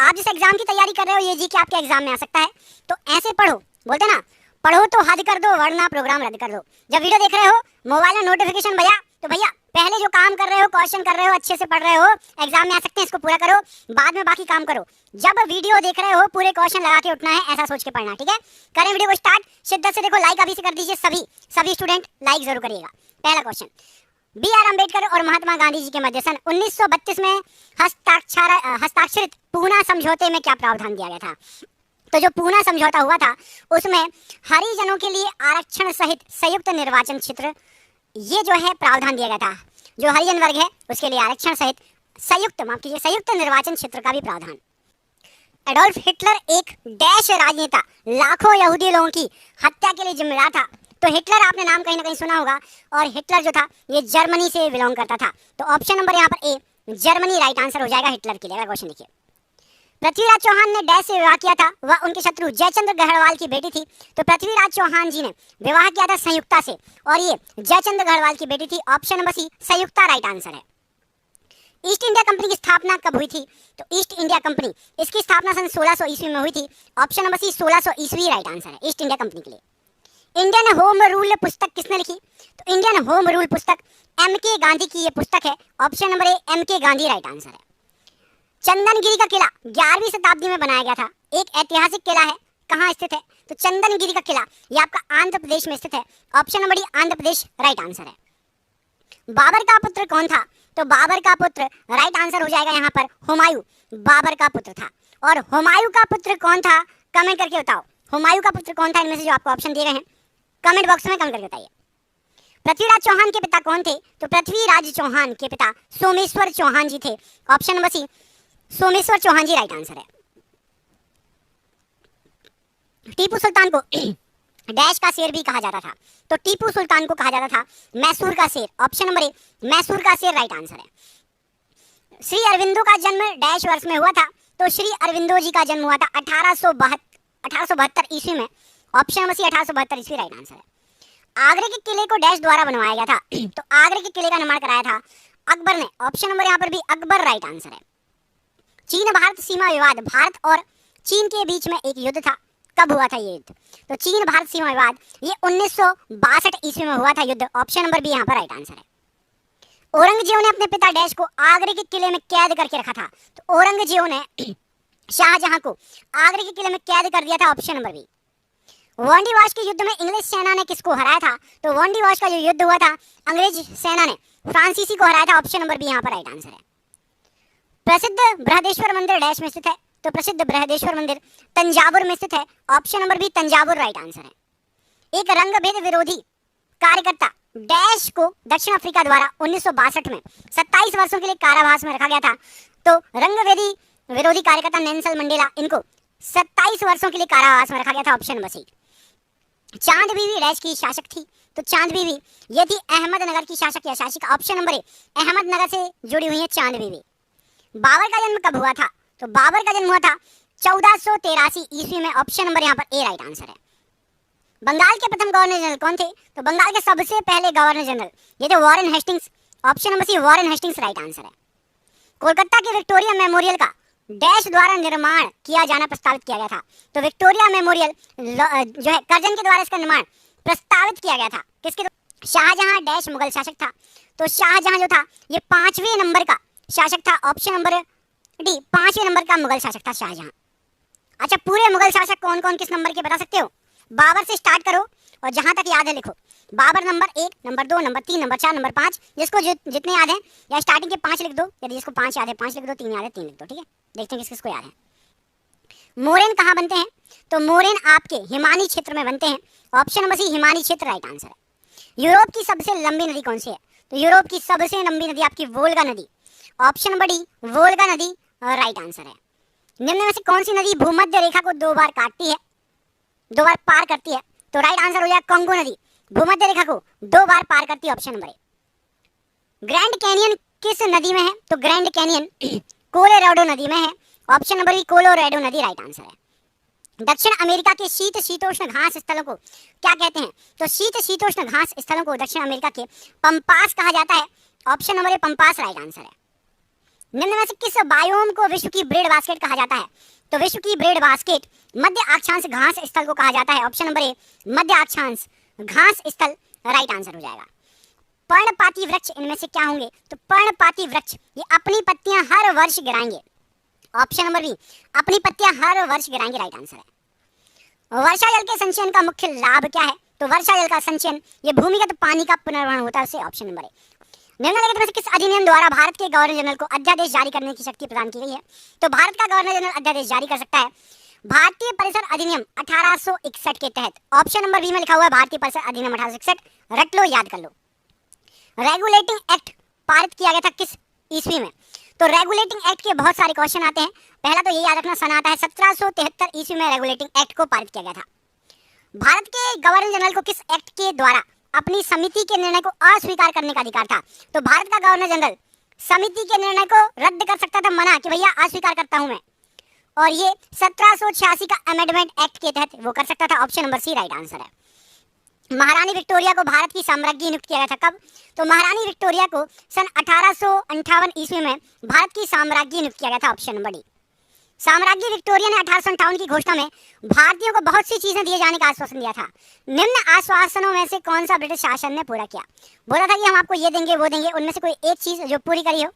आप जिस एग्जाम की तैयारी कर रहे हो ये जी के आपके एग्जाम में आ सकता है, तो ऐसे पढ़ो, बोलते ना पढ़ो तो हद कर दो वरना प्रोग्राम रद्द कर दो। जब वीडियो देख रहे हो मोबाइल में नोटिफिकेशन भैया, तो भैया पहले जो काम कर रहे हो, क्वेश्चन कर रहे हो, अच्छे से पढ़ रहे हो, एग्जाम में आ सकते हैं, इसको पूरा करो, बाद में बाकी काम करो। जब वीडियो देख रहे हो पूरे क्वेश्चन लगा के उठना है, ऐसा सोच के पढ़ना, ठीक है। करें वीडियो को स्टार्ट, शिद्दत से देखो, लाइक अभी से कर दीजिए, सभी स्टूडेंट लाइक जरूर करिएगा। पहला क्वेश्चन, बी.आर. अम्बेडकर और महात्मा गांधी जी के मध्य सन 1932 में हस्ताक्षरित पूना समझौते में क्या प्रावधान दिया गया था? तो जो पूना समझौता हुआ था उसमें हरिजनों के लिए आरक्षण सहित संयुक्त निर्वाचन क्षेत्र, ये जो है प्रावधान दिया गया था। जो हरिजन वर्ग है उसके लिए आरक्षण सहित संयुक्त निर्वाचन क्षेत्र का भी प्रावधान। एडोल्फ हिटलर एक डैश राजनेता, लाखों यहूदी लोगों की हत्या के लिए जिम्मेदार था। तो हिटलर आपने नाम कहीं ना कहीं सुना होगा, और हिटलर जो था ये जर्मनी से बिलोंग करता था। तो ऑप्शन नंबर यहाँ पर ए जर्मनी राइट आंसर हो जाएगा हिटलर के लिए। अगला क्वेश्चन देखिए, पृथ्वीराज चौहान ने डैश से विवाह किया था, वह उनके शत्रु जयचंद्र गढ़वाल की बेटी थी। तो पृथ्वीराज चौहान जी ने विवाह किया था संयुक्ता से, और ये जयचंद्र गढ़वाल की बेटी थी। ऑप्शन नंबर सी संयुक्ता राइट आंसर है। ईस्ट इंडिया कंपनी की स्थापना कब हुई थी? तो ईस्ट इंडिया कंपनी, इसकी स्थापना सन 1600 ईस्वी में हुई थी। ऑप्शन नंबर सी 1600 ईस्वी राइट आंसर है ईस्ट इंडिया कंपनी के लिए। इंडियन होम रूल पुस्तक किसने लिखी? तो इंडियन होम रूल पुस्तक M.K. गांधी की ये पुस्तक है। Option number A M.K. Gandhi right answer है। चंदनगिरी का किला 11वीं शताब्दी में बनाया गया था, एक ऐतिहासिक किला है, कहाँ स्थित है? तो चंदनगिरी का किला ये आपका आंध्र प्रदेश में स्थित है। Option number D Andhra Pradesh right answer है। बाबर का पुत्र कौन था? तो बाबर का पुत्र राइट आंसर हो जाएगा यहाँ पर हुमायूं, बाबर का पुत्र था। और हुमायूं का पुत्र कौन था? कमेंट करके बताओ, हुमायूं का पुत्र कौन था? इनमें से जो आपको ऑप्शन दिए गए हैं कमेंट बॉक्स में कमेंट करके बताइए। पृथ्वीराज चौहान के पिता कौन थे? तो पृथ्वीराज चौहान के पिता सोमेश्वर चौहान जी थे। Option number C Someshwar Chauhan ji right answer है। टीपू सुल्तान को डैश का शेर भी कहा जाता था, तो टीपू सुल्तान को कहा जाता था मैसूर का शेर। ऑप्शन नंबर ए मैसूर का शेर राइट आंसर है। श्री अरविंदो का जन्म डैश वर्ष में हुआ था? तो श्री अरविंदो जी का जन्म हुआ था 1872 ईस्वी में। ऑप्शन नंबर सी 1872 ईस्वी राइट आंसर है। आगरे के किले को डैश द्वारा बनवाया गया था? तो आगरे के किले का निर्माण कराया था अकबर ने। ऑप्शन नंबर यहाँ पर भी अकबर राइट आंसर है। चीन भारत सीमा विवाद, भारत और चीन के बीच में एक युद्ध था, कब हुआ था ये युद्ध? तो चीन भारत सीमा विवाद ये 1962 ईस्वी में हुआ था युद्ध। ऑप्शन नंबर बी यहाँ पर राइट आंसर है। औरंगजेब ने अपने पिता डैश को आगरे के किले में कैद करके रखा था? तो औरंगजेब ने शाहजहां को आगरे के किले में कैद कर दिया था। Option number B. वांडीवाश के युद्ध में इंग्लिश सेना ने किसको हराया था? तो वांडीवाश का जो युद्ध हुआ था अंग्रेज सेना ने फ्रांसीसी को हराया था। ऑप्शन नंबर बी यहाँ पर राइट आंसर है। प्रसिद्ध बृहदेश्वर मंदिर डैश में स्थित है? तो प्रसिद्ध बृहदेश्वर मंदिर तंजावुर में स्थित है। Option number B Thanjavur right answer है। एक रंगभेद विरोधी कार्यकर्ता डैश को दक्षिण अफ्रीका द्वारा 1962 में 27 वर्षों के लिए कारावास में रखा गया था। तो रंगभेदी विरोधी कार्यकर्ता नेल्सन मंडेला, इनको 27 वर्षों के लिए कारावास में रखा गया था। Option number C. Chand Bibi dash की शासक थी? तो चांद बीवी ये थी अहमदनगर की शासक या शासिका। ऑप्शन नंबर ए अहमदनगर से जुड़ी हुई है चांद बीवी। बाबर का जन्म कब हुआ था? तो बाबर का जन्म हुआ था 1483 ईस्वी में। ऑप्शन नंबर यहाँ पर ए राइट आंसर है। बंगाल के प्रथम गवर्नर जनरल कौन थे? तो बंगाल के सबसे पहले गवर्नर जनरल ये थे Warren Hastings. Option number C Warren Hastings right answer है। कोलकाता के विक्टोरिया मेमोरियल का डैश द्वारा निर्माण किया जाना प्रस्तावित किया गया था? तो विक्टोरिया मेमोरियल जो है कर्जन के द्वारा इसका निर्माण प्रस्तावित किया गया था। किसके? शाहजहां डैश मुगल शासक था। तो शाहजहां जो था ये 5वें नंबर का शासक था। ऑप्शन नंबर डी 5वें नंबर का मुगल शासक था शाहजहां। अच्छा, पूरे मुगल शासक कौन कौन किस नंबर के बता सकते हो? बाबर से स्टार्ट करो और जहां तक याद है लिखो। Babur number 1, number 2, number 3, number 4, number 5, जिसको जितने याद है, या स्टार्टिंग के 5 लिख दो, यदि जिसको 5 याद है 5 लिख दो, 3 याद है 3 लिख दो, ठीक है। देखते हैं किसको याद है। मोरेन कहाँ बनते हैं? तो मोरेन आपके हिमानी क्षेत्र में बनते हैं। ऑप्शन नंबर सी हिमानी क्षेत्र राइट आंसर है। यूरोप की सबसे लंबी नदी कौन सी है? तो यूरोप की सबसे लंबी नदी आपकी वोल्गा नदी। ऑप्शन नंबर डी वोल्गा नदी राइट आंसर है। निम्न में से कौन सी नदी भूमध्य रेखा को 2 बार काटती है, 2 बार पार करती है? तो राइट आंसर हो जाएगा कांगो नदी, भूमध्य रेखा को 2 बार पार करती है। Option number A. Grand canyon किस नदी में है? तो ग्रैंड कैनियन कोलोराडो नदी में है। ऑप्शन नंबर बी कोलोराडो नदी राइट आंसर है। दक्षिण अमेरिका के शीत शीतोष्ण घास स्थलों को क्या कहते हैं? तो शीत शीतोष्ण घास स्थलों को दक्षिण अमेरिका के पंपास कहा जाता है। Option number A pampas right answer है। निम्न में से किस बायोम को विश्व की ब्रेड बास्केट कहा जाता है? तो विश्व की ब्रेड बास्केट मध्य अक्षांश घास स्थल को कहा जाता है। ऑप्शन नंबर ए मध्य अक्षांश घास स्थल राइट आंसर हो जाएगा। पर्णपाती वृक्ष इनमें से क्या होंगे? तो पर्णपाती वृक्ष ये अपनी पत्तियां हर वर्ष गिराएंगे। ऑप्शन नंबर बी अपनी पत्तियां हर वर्ष गिराएंगे राइट आंसर है। वर्षा जल के संचयन का मुख्य लाभ क्या है? तो वर्षा जल का संचयन ये भूमिगत पानी का पुनर्भरण होता है, उसे ऑप्शन नंबर ए। निम्नलिखित में से किस अधिनियम द्वारा भारत के गवर्नर जनरल को अध्यादेश जारी करने की शक्ति प्रदान की गई है? तो भारत का गवर्नर जनरल अध्यादेश जारी कर सकता है भारतीय परिसर अधिनियम 1861 के तहत। ऑप्शन नंबर बी में लिखा हुआ है भारतीय परिसर अधिनियम 1861, रट लो, याद कर लो। रेगुलेटिंग एक्ट पारित किया गया था किस ईस्वी में? तो रेगुलेटिंग एक्ट के बहुत सारे क्वेश्चन आते हैं। पहला तो ये याद रखना, सन आता है 1773 ईस्वी में रेगुलेटिंग एक्ट को पारित किया गया था। भारत के गवर्नर जनरल को किस एक्ट के द्वारा अपनी समिति के निर्णय को अस्वीकार करने का अधिकार था? तो भारत का गवर्नर जनरल समिति के निर्णय को रद्द कर सकता था, मना कि भैया अस्वीकार करता हूं मैं, और ये 1786 का अमेंडमेंट एक्ट के तहत वो कर सकता था। Option number C right answer है। महारानी विक्टोरिया को भारत की साम्राज्ञी नियुक्त किया गया था कब? तो महारानी विक्टोरिया को सन 1858 ईस्वी में भारत की साम्राज्ञी नियुक्त किया गया था। Option number D. साम्राज्ञी विक्टोरिया ने 1858 की घोषणा में भारतीयों को बहुत सी चीजें दिए जाने का आश्वासन दिया था। निम्न आश्वासनों में से कौन सा ब्रिटिश शासन ने पूरा किया? बोला था कि हम आपको ये देंगे वो देंगे, उनमें से कोई एक चीज जो पूरी करी हो?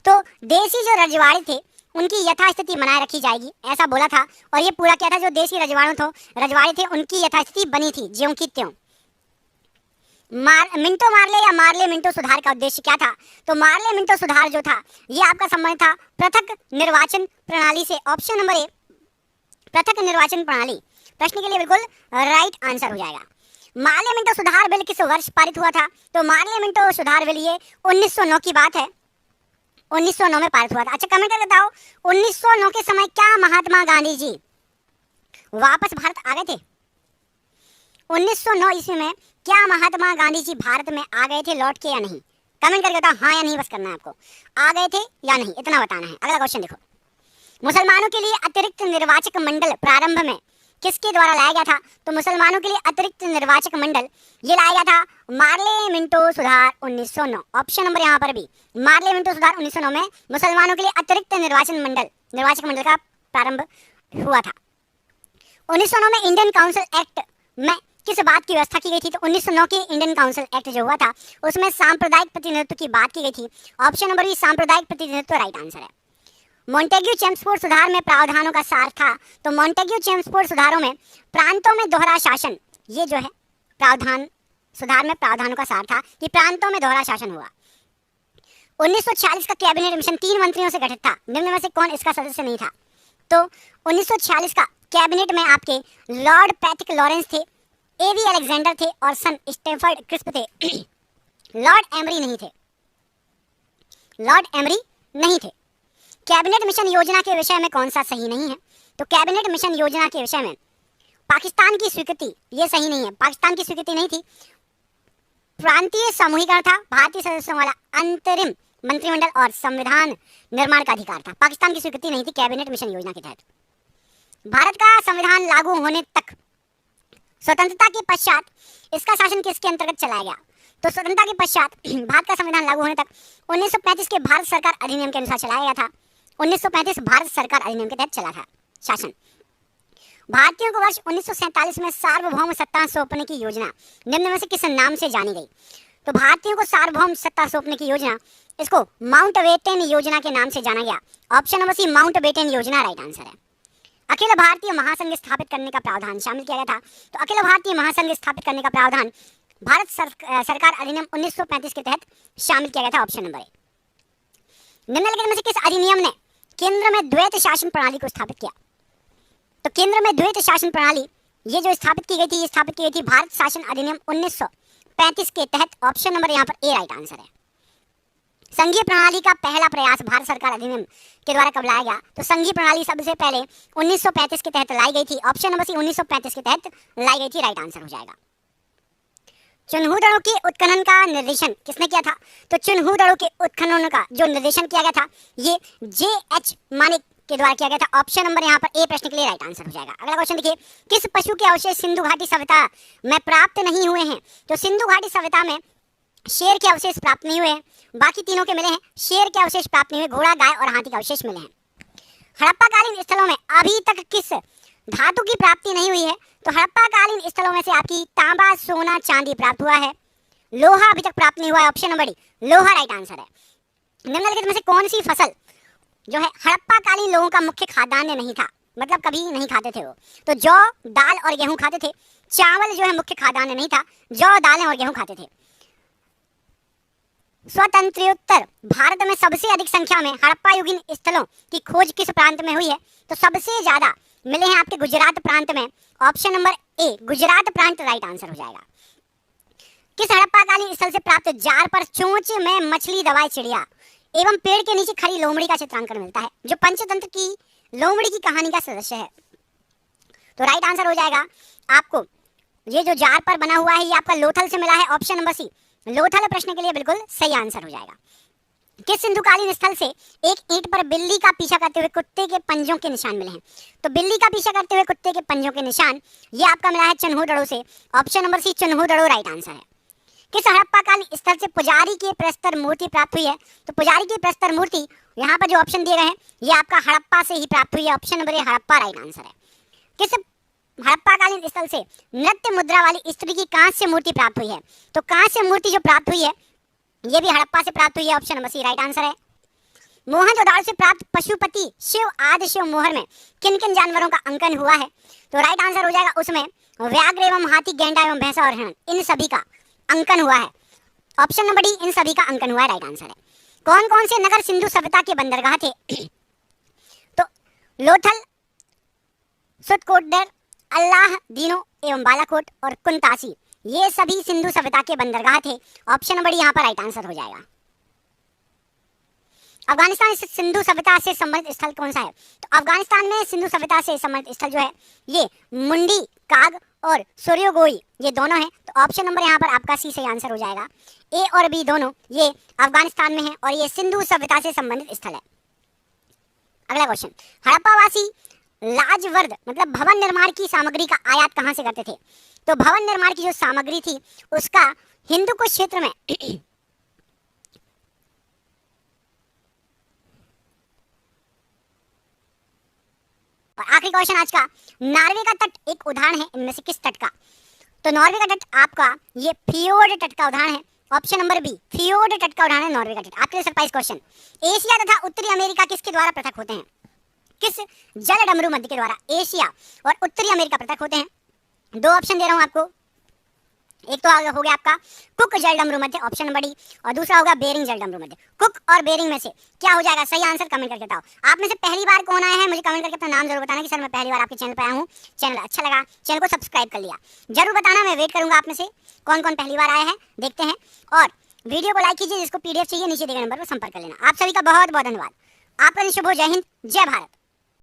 तो देसी जो रजवाड़े थे उनकी यथास्थिति बनाए रखी जाएगी, ऐसा बोला था, और ये पूरा किया था। जो देसी रजवाड़े थे उनकी यथास्थिति बनी थी ज्यों की त्यों। मिंटो मार्ले या मार्ले मिंटो सुधार का उद्देश्य क्या था? तो मार्ले मिंटो सुधार जो था ये आपका संबंध था पृथक निर्वाचन प्रणाली से। ऑप्शन नंबर ए पृथक निर्वाचन प्रणाली प्रश्न के लिए बिल्कुल राइट आंसर हो जाएगा। मार्ले मिंटो सुधार बिल किस वर्ष पारित हुआ था? तो मार्ले मिंटो सुधार बिल ये 1909 की बात है, 1909 में पारित हुआ था। अच्छा कमेंट करके बताओ 1909 के समय क्या महात्मा गांधी जी वापस भारत आ गए थे? 1909 ईस्वी में क्या महात्मा गांधी जी भारत में आ गए थे, लौट के या नहीं? कमेंट करके बताओ हाँ या नहीं, बस करना है आपको, आ गए थे या नहीं, इतना बताना है। अगला क्वेश्चन देखो, मुसलमानों के लिए अतिरिक्त निर्वाचक मंडल प्रारंभ में किसके द्वारा लाया गया था? तो मुसलमानों के लिए अतिरिक्त निर्वाचक मंडल ये लाया गया था मार्ले मिंटो सुधार 1909। ऑप्शन नंबर यहाँ पर भी मार्ले मिंटो सुधार 1909 में मुसलमानों के लिए अतिरिक्त निर्वाचक मंडल का प्रारंभ हुआ था। 1909 में इंडियन काउंसिल एक्ट में किस बात की व्यवस्था की गई थी? तो 1909 के इंडियन काउंसिल एक्ट जो हुआ था उसमें सांप्रदायिक प्रतिनिधित्व की बात की गई थी। ऑप्शन नंबर बी सांप्रदायिक प्रतिनिधित्व राइट आंसर है। मॉन्टेग्यू चेम्सफोर्ड सुधार में प्रावधानों का सार था। तो मॉन्टेग्यू चेम्सफोर्ड सुधारों में प्रांतों में दोहरा शासन, ये जो है प्रावधान सुधार में प्रावधानों का सार था कि प्रांतों में दोहरा शासन हुआ। 1946 का कैबिनेट मिशन 3 मंत्रियों से गठित था, निम्न में से कौन इसका सदस्य नहीं था? तो 1946 का कैबिनेट में आपके लॉर्ड पैट्रिक लॉरेंस थे, एवी अलेक्जेंडर थे और सन स्टैफर्ड क्रिस्प थे। लॉर्ड एमरी नहीं थे। कैबिनेट मिशन योजना के विषय में कौन सा सही नहीं है? तो कैबिनेट मिशन योजना के विषय में पाकिस्तान की स्वीकृति ये सही नहीं है, पाकिस्तान की स्वीकृति नहीं थी। प्रांतीय समूहीकरण था, भारतीय सदस्यों वाला अंतरिम मंत्रिमंडल और संविधान निर्माण का अधिकार था। पाकिस्तान की स्वीकृति नहीं थी कैबिनेट मिशन योजना के तहत। भारत का संविधान लागू होने तक स्वतंत्रता के पश्चात इसका शासन किसके अंतर्गत चलाया गया? तो स्वतंत्रता के पश्चात भारत का संविधान लागू होने तक 1935 के भारत सरकार अधिनियम के अनुसार चलाया गया था। 1935 भारत सरकार अधिनियम के तहत चला था शासन। भारतीयों को वर्ष 1947 में सार्वभौम सत्ता सौंपने की योजना निम्न में से किस नाम से जानी गई? तो भारतीयों को सार्वभौम सत्ता सौंपने की योजना, इसको माउंटबेटन योजना के नाम से जाना गया। ऑप्शन नंबर सी माउंटबेटन योजना राइट आंसर है। अखिल भारतीय महासंघ स्थापित करने का प्रावधान शामिल किया गया था। तो अखिल भारतीय महासंघ स्थापित करने का प्रावधान भारत सरकार अधिनियम 1935 के तहत शामिल किया गया था। Option number A. निम्नलिखित में से किस अधिनियम ने केंद्र में द्वैत शासन प्रणाली को स्थापित किया? तो केंद्र में द्वैत शासन प्रणाली ये जो स्थापित की गई थी भारत शासन अधिनियम 1935 के तहत। ऑप्शन नंबर यहाँ पर ए राइट आंसर है। संघीय प्रणाली का पहला प्रयास भारत सरकार अधिनियम के द्वारा कब लाया गया? तो संघीय प्रणाली सबसे पहले 1935 के तहत लाई गई थी। ऑप्शन नंबर सी 1935 के तहत लाई गई थी, राइट आंसर हो जाएगा। चुनहु के उत्खनन का निर्देशन किसने किया था? तो चुनहु के उत्खनन का जो निर्देशन किया गया था ये J.H. मानिक के द्वारा किया गया था। ऑप्शन नंबर यहाँ पर ए प्रश्न के लिए राइट आंसर हो जाएगा। अगला क्वेश्चन देखिए, किस पशु के अवशेष सिंधु घाटी सभ्यता में प्राप्त नहीं हुए हैं? तो सिंधु घाटी सभ्यता में शेर के अवशेष प्राप्त नहीं हुए हैं, बाकी तीनों के मिले हैं। शेर के अवशेष प्राप्त नहीं हुए, घोड़ा, गाय और हाथी के अवशेष मिले हैं। हड़प्पाकालीन स्थलों में अभी तक किस धातु की प्राप्ति नहीं हुई है? तो हड़प्पाकालीन स्थलों में से आपकी तांबा, सोना, चांदी प्राप्त हुआ है। लोहा अभी तक प्राप्त नहीं हुआ है, ऑप्शन नंबर डी, लोहा राइट आंसर है। निम्नलिखित में से कौन सी फसल जो है हड़प्पाकालीन लोगों का मुख्य खाद्यान्न नहीं था, मतलब कभी नहीं खाते थे वो? तो जौ, दाल और गेहूं खाते थे। चावल जो है मुख्य खाद्यान्न नहीं था, जौ, दालें और गेहूं खाते थे। स्वतंत्रोत्तर भारत में सबसे अधिक संख्या में हड़प्पा युगीन स्थलों की खोज किस प्रांत में हुई है? तो सबसे ज्यादा मिले हैं आपके गुजरात प्रांत में, ऑप्शन नंबर ए, गुजरात प्रांत राइट आंसर हो जाएगा। किस हड़प्पाकालीन स्थल से प्राप्त जार पर चोंच में मछली, दवाई, चिड़िया एवं पेड़ के नीचे खड़ी लोमड़ी का चित्रांकन मिलता है, जो पंचतंत्र की लोमड़ी की कहानी का सदस्य है? तो राइट आंसर हो जाएगा आपको, ये जो जार पर बना हुआ है ये आपका लोथल से मिला है, ऑप्शन नंबर सी, लोथल प्रश्न के लिए बिल्कुल सही आंसर हो जाएगा। किस सिंधुकालीन स्थल से एक ईंट पर बिल्ली का पीछा करते हुए कुत्ते के पंजों के निशान मिले हैं? तो बिल्ली का पीछा करते हुए कुत्ते के पंजों के निशान ये आपका मिला है चन्हूदड़ो से, option number C, Chanhudaro right answer है। किस हड़प्पाकालीन स्थल से पुजारी की प्रस्तर मूर्ति प्राप्त हुई है? तो पुजारी की प्रस्तर मूर्ति यहाँ पर जो ऑप्शन दिए गए हैं ये आपका हड़प्पा से ही प्राप्त हुई है, option number A, Harappa right answer है। किस हड़प्पाकालीन स्थल से नृत्य मुद्रा वाली स्त्री की कांस्य मूर्ति प्राप्त हुई है? तो कांस्य मूर्ति जो प्राप्त हुई है ये भी हड़प्पा से प्राप्त हुई है, option number C right answer है। मोहनजोदड़ो से प्राप्त पशुपति शिव आदि शिव मोहर में किन किन जानवरों का अंकन हुआ है? तो राइट आंसर हो जाएगा उसमें व्याघ्र एवं हाथी, गेंडा एवं भैंसा और हिरण, इन सभी का अंकन हुआ है, ऑप्शन नंबर डी, इन सभी का अंकन हुआ है, राइट आंसर है। कौन कौन से नगर सिंधु सभ्यता के बंदरगाह थे? तो लोथल, सुतकोटडर, अल्लाह दीनो एवं बालाकोट और कुंतासी, ये सभी सिंधु सभ्यता के बंदरगाह थे, ऑप्शन नंबर यहाँ पर राइट आंसर हो जाएगा। अफगानिस्तान स्थित सिंधु सभ्यता से संबंधित स्थल कौन सा है? तो अफगानिस्तान में सिंधु सभ्यता से संबंधित स्थल जो है ये मुंडी, काग और सूर्योगोई, ये दोनों हैं, तो ऑप्शन नंबर यहाँ पर आपका सी सही आंसर हो जाएगा। ए और बी दोनों ये अफगानिस्तान में है और ये सिंधु सभ्यता से संबंधित स्थल है। अगला क्वेश्चन, हड़प्पावासी लाजवर्द मतलब भवन निर्माण की सामग्री का आयात कहां से करते थे? तो भवन निर्माण की जो सामग्री थी उसका हिंदुकुश क्षेत्र में और आखिरी क्वेश्चन आज का, नॉर्वे का तट एक उदाहरण है इनमें से किस तट का? तो नॉर्वे का तट आपका ये फियोर्ड तट का उदाहरण है, ऑप्शन नंबर बी, फियोर्ड तट का उदाहरण है नॉर्वे का तट। आपके लिए सरप्राइज क्वेश्चन, एशिया तथा उत्तरी अमेरिका किसके द्वारा पृथक होते हैं? किस जल डमरू मध्य के द्वारा एशिया और उत्तरी अमेरिका पृथक होते हैं? दो ऑप्शन दे रहा हूं आपको, एक तो हो गया आपका कुक जल डमरू मध्य, ऑप्शन नंबर डी, और दूसरा होगा बेरिंग जल डमरू मध्य। कुक और बेरिंग में से क्या हो जाएगा सही आंसर? कमेंट करके बताओ। आप में से पहली बार कौन आया है मुझे कमेंट करके अपना नाम जरूर बताना कि सर मैं पहली बार आपके चैनल पर आया हूँ, चैनल अच्छा लगा, चैनल को सब्सक्राइब कर लिया, जरूर बताना, मैं वेट करूंगा आप में से कौन कौन पहली बार आया है, देखते हैं। और वीडियो को लाइक कीजिए, जिसको PDF चाहिए नीचे दिए गए नंबर पर संपर्क कर लेना। आप सभी का बहुत बहुत धन्यवाद। आपका शुभ हो, जय हिंद, जय भारत।